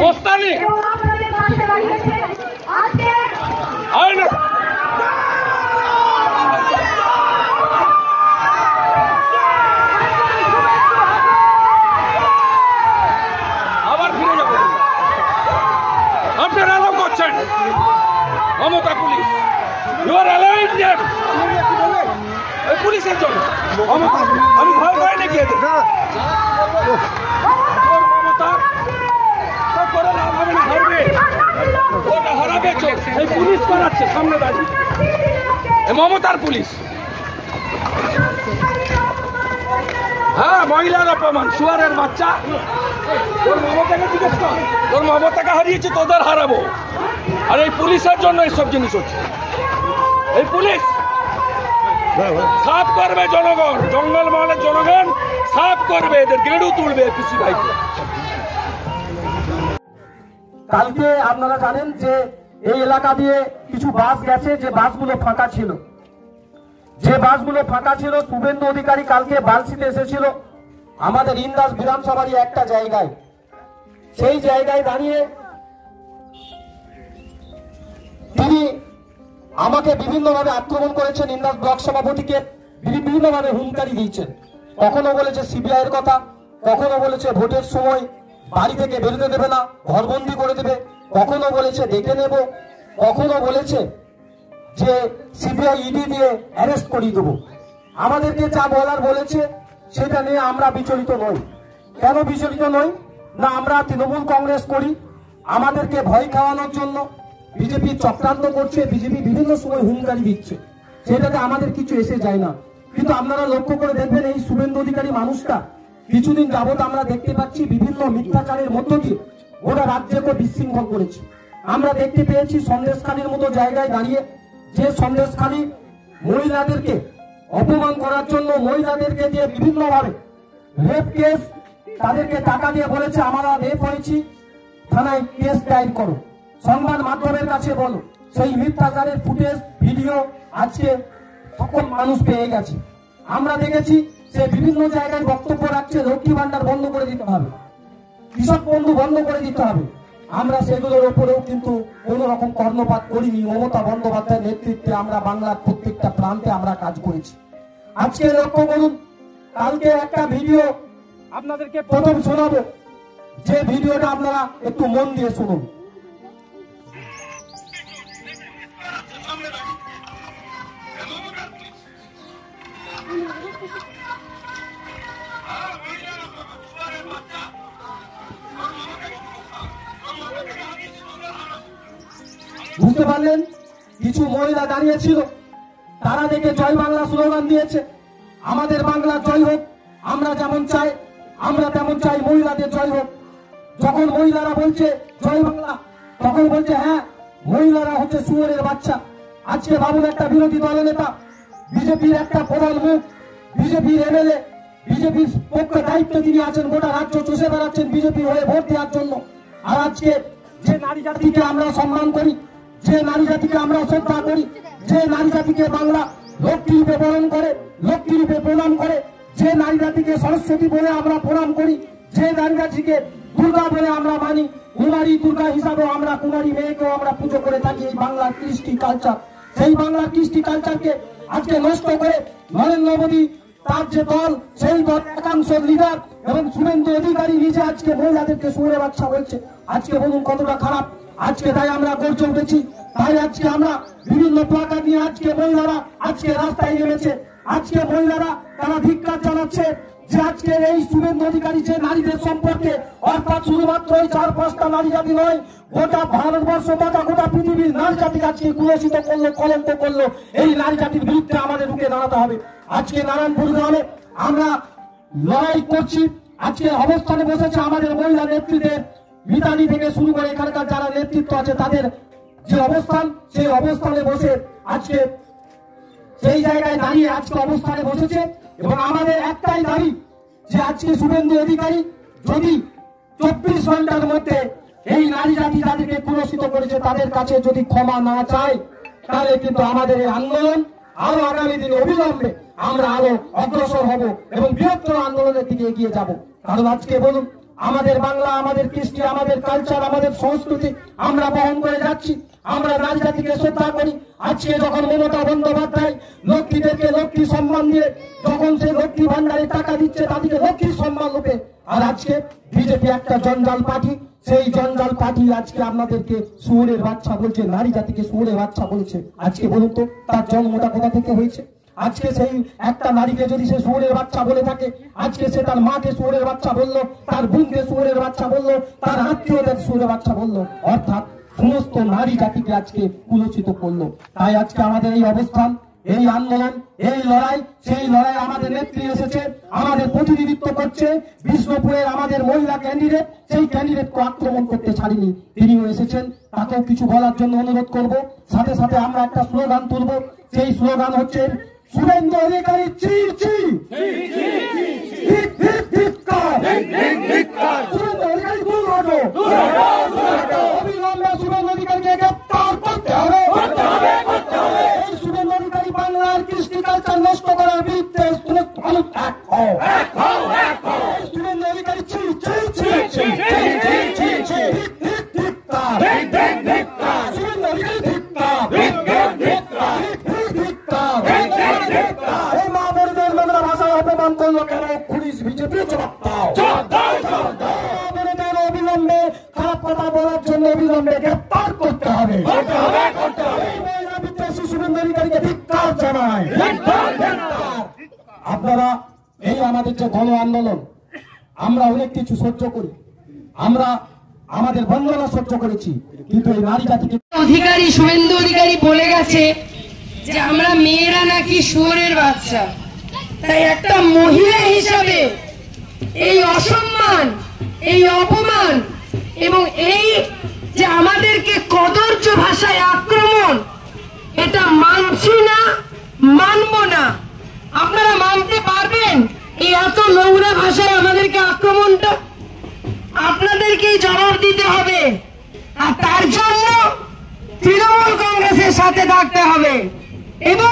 বস্তানি আবার ফিরে যাবো। আপনারা আলাপ করছেন Mamata police, you are allowing them পুলিশের জন্য। আমি ভয় পাই নাকি এদের? মমতা করে লাভ হবে না, হারবে, ওটা হারাবে। এই পুলিশ করাচ্ছে সামনে দাঁড়িয়ে, মমতার পুলিশ। হ্যাঁ, মহিলার অপমান, শুয়ারের বাচ্চা। তোর মমতাকে জিজ্ঞেস কর, তোর মমতাকে হারিয়েছে, তোদের হারাবো। আর এই পুলিশের জন্য এইসব জিনিস হচ্ছে। এই পুলিশ সাফ করবে জনগণ, জঙ্গল মহলের জনগণ সাফ করবে, এদের গেড়ু তুলবে পিসি ভাইকে। কালকে আপনারা জানেন যে এই এলাকা দিয়ে কিছু বাস গেছে, যে বাসগুলো ফাঁকা ছিল, শুভেন্দু অধিকারী কালকে বালসিতে এসেছিল আমাদের ইন্দাস বিধানসভারই একটা জায়গায়। সেই জায়গায় দাঁড়িয়ে তিনি আমাকে বিভিন্নভাবে আক্রমণ করেছেন, ইন্দাস ব্লক সভাপতিকে বিভিন্নভাবে হুঁশিয়ারি দিয়েছেন। কখনো বলেছে সিবিআই এর কথা, কখনো বলেছে ভোটের সময় বাড়ি থেকে বেরোতে দেবে না, ঘরবন্দি করে দেবে, কখনো বলেছে দেখে নেব, কখনো বলেছে যে সিবিআই ইডি দিয়ে অ্যারেস্ট করিয়ে দেবো। আমাদেরকে যা বলার বলেছে সেটা নিয়ে আমরা বিচলিত নই। কেন বিচলিত নই? না, আমরা তৃণমূল কংগ্রেস করি, আমাদেরকে ভয় খাওয়ানোর জন্য বিজেপি চক্রান্ত করছে, বিজেপি বিভিন্ন সময় হুঁশিয়ারি দিচ্ছে, সেটাতে আমাদের কিছু এসে যায় না। কিন্তু আপনারা লক্ষ্য করে দেখবেন এই শুভেন্দু অধিকারী মানুষটা কিছুদিন যাবত আমরা দেখতে পাচ্ছি বিভিন্ন মিথ্যাচারের মধ্য দিয়ে গোটা রাজ্যকে বিশৃঙ্খল করেছে। আমরা দেখতে পেয়েছি সন্দেশখালীর মতো জায়গায় দাঁড়িয়ে, যে সন্দেশখালী মহিলাদেরকে অপমান করার জন্য, মহিলাদেরকে দিয়ে বিভিন্নভাবে রেপ কেস, তাদেরকে টাকা দিয়ে বলেছে আমরা রেপ হয়েছি, থানায় কেস দায়ের করো, সংবাদ মাধ্যমের কাছে বলো। সেই মিথ্যাচারের ফুটেজ ভিডিও আজকে সকল মানুষ পেয়ে গেছে। আমরা দেখেছি সে বিভিন্ন জায়গায় বক্তব্য রাখছে, লক্ষ্মী ভান্ডার বন্ধ করে দিতে হবে, কৃষক বন্ধু বন্ধ করে দিতে হবে। আমরা সেগুলোর উপরেও কিন্তু কোন রকম কর্ণপাত করিনি। মমতা বন্দ্যোপাধ্যায়ের নেতৃত্বে আমরা বাংলার প্রত্যেকটা প্রান্তে আমরা কাজ করেছি। আজকে লক্ষ্য করুন, কালকে একটা ভিডিও আপনাদেরকে প্রথম শোনাবো, যে ভিডিওটা আপনারা একটু মন দিয়ে শুনুন। বুঝতে পারলেন, কিছু মহিলা দাঁড়িয়েছিল, তারা দেখে জয় বাংলা স্লোগান দিয়েছে, আমাদের বাংলা জয় হোক, আমরা যেমন চাই আমরা তেমন চাই, মহিলাদের জয় হোক। যখন মহিলারা বলছে জয় বাংলা, তখন বলছে হ্যাঁ মহিলারা হচ্ছে শুয়োরের বাচ্চা। আজকে ভাবুন, একটা বিরোধী দলনেতা, বিজেপির একটা প্রধান মুখ, বিজেপির এমএলএ, বিজেপির পক্ষে দায়িত্বে তিনি আছেন, গোটা রাজ্য চষে বেড়াচ্ছেন বিজেপি হয়ে ভোট দেওয়ার জন্য। আর আজকে যে নারী জাতিকে আমরা সম্মান করি, যে নারী জাতিকে আমরা শ্রদ্ধা করি, যে নারী জাতিকে বাংলা লক্ষ্মী রূপে বরণ করে, লক্ষ্মী রূপে প্রণাম করে, যে নারী জাতিকে সরস্বতী বলে আমরা প্রণাম করি, যে নারী জাতিকে দুর্গা বলে আমরা মানি, কুমারী দুর্গা হিসাবেও আমরা কুমারী মেয়েকেও আমরা পুজো করে থাকি। এই বাংলার কৃষ্টি কালচার, সেই বাংলার কৃষ্টি কালচারকে আজকে নষ্ট করে নরেন্দ্র মোদী, তার যে দল, সেই দল একাংশ লিডার এবং শুভেন্দু অধিকারী নিজে আজকে মহিলাদেরকে শুয়োরে বাচ্চা বলছে। আজকে বলুন কতটা খারাপ। আজকে তাই আমরা গর্জে উঠেছি, তাই আজকে আমরা বিভিন্ন প্লাকার্ড নিয়ে আজকে মহিলারা আজকে রাস্তায় নেমেছে। আজকে মহিলারা তারা ধিক্কার জানাচ্ছে যে আজকে এই শুভেন্দু অধিকারী যে নারীদের সম্পর্কে, অর্থাৎ শুধুমাত্র এই 4-5টা নারী জাতি নয়, গোটা ভারতবর্ষ তথা গোটা পৃথিবীর নারী জাতিকে আজকে কুলসিত করলো, কলঙ্ক করলো। এই নারী জাতির বিরুদ্ধে আমাদের রুখে দাঁড়াতে হবে। আজকে নারায়ণপুর গ্রামে আমরা লড়াই করছি, আজকে অবস্থানে বসেছে আমাদের মহিলা নেতৃত্বের, মিতালি থেকে শুরু করে এখানকার যারা নেতৃত্ব আছে তাদের যে অবস্থান, সেই অবস্থানে বসে আজকে সেই জায়গায় দাঁড়িয়ে আজকে অবস্থানে বসেছে। এবং আমাদের একটাই দাবি যে আজকে শুভেন্দু অধিকারী যদি 24 ঘন্টার মধ্যে এই নারী জাতি যাদেরকে কুলসিত করেছে তাদের কাছে যদি ক্ষমা না চায়, তাহলে কিন্তু আমাদের এই আন্দোলন আরো আগামী দিনে অবিলম্বে আমরা আরো অগ্রসর হব এবং বৃহত্তর আন্দোলনের দিকে এগিয়ে যাব। কারণ আজকে বলুন, আমাদের বাংলা, আমাদের কৃষ্টি, আমাদের কালচার, আমাদের সংস্কৃতি আমরা বহন করে যাচ্ছি। আমরা নারী জাতিকে শ্রদ্ধা করি। আজকে যখন মমতা বন্দ্যোপাধ্যায় লক্ষ্মীদেরকে লক্ষ্মী সম্মান দিয়ে যখন সে লক্ষ্মী ভান্ডারে টাকা দিচ্ছে তাদেরকে লক্ষ্মীর সম্মান লোকে, আর আজকে বিজেপি একটা জঞ্জাল পার্টি, সেই জঞ্জাল পার্টি আজকে আপনাদেরকে শুয়োরের বাচ্চা বলছে, নারী জাতিকে শুয়োরের বাচ্চা বলেছে। আজকে বলুন তো তার জন্মটা কোথা থেকে হয়েছে? আজকে সেই একটা নারীকে যদি সে শুয়োরের বাচ্চা বলে থাকে, আজকে সে তার মাকে শুয়োরের বাচ্চা বললো, তার বোনকে শুয়োরের বাচ্চা বললো, তার আত্মীয়দের শুয়োরের বাচ্চা বললো, অর্থাৎ সমস্ত নারী জাতিকে আজকে কুলসিত করলো। তাই আজকে আমাদের এই অবস্থান, এই আন্দোলন, এই লড়াই, সেই লড়াই আমাদের নেত্রী এসেছে, আমাদের প্রতিনিধিত্ব করছে বিষ্ণুপুরের আমাদের মহিলা ক্যান্ডিডেট, সেই ক্যান্ডিডেটকে আক্রমণ করতে ছাড়িনি, তিনিও এসেছেন, তাকেও কিছু বলার জন্য অনুরোধ করব। সাথে সাথে আমরা একটা স্লোগান তুলব, সেই স্লোগান হচ্ছে শুভেন্দু অধিকারী চি চি, শুভেন্দু অধিকারী দূর হটো, অবিলম্বে শুভেন্দু অধিকারীকে গ্রেপ্তার করতে হবে। এই শুভেন্দু অধিকারী বাংলার কৃষ্টি কালচার নষ্ট করার বিরুদ্ধে শুভেন্দু অধিকারী চি চি চি চি চি, শুভেন্দু অধিকারী ধিক্কার, এই মা বোনদের বাংলা ভাষায় অপমান করলো কেন? পুলিশ বিজেপি জবাব দাও। অবিলম্বে খারাপ কথা বলার জন্য অবিলম্বে গ্রেপ্তার করতে হবে। শুভেন্দু অধিকারীকে ধিক্কার জানাই। আপনারা এই আমাদের যে গণ আন্দোলন, আমরা অনেক কিছু সহ্য করি, আমরা আমাদের বন্দনা সহ্য করেছি, কিন্তু এই নারী জাতিকে অধিকারী শুভেন্দু অধিকারী বলে গেছে যে আমরা মেয়েরা নাকি শুয়োরের বাচ্চা। তাই একটা মহিলা হিসাবে এই অসম্মান, এই অপমান এবং এই যে আমাদেরকে কদর্য ভাষায় আক্রমণ, এটা মানছি না, মানব না। আপনারা মানতে পারবেন এই এত নোংরা ভাষায় আমাদেরকে আক্রমণটা? আপনাদেরকেই জবাব দিতে হবে, আর তার জন্য তৃণমূল কংগ্রেসের সাথে থাকতে হবে এবং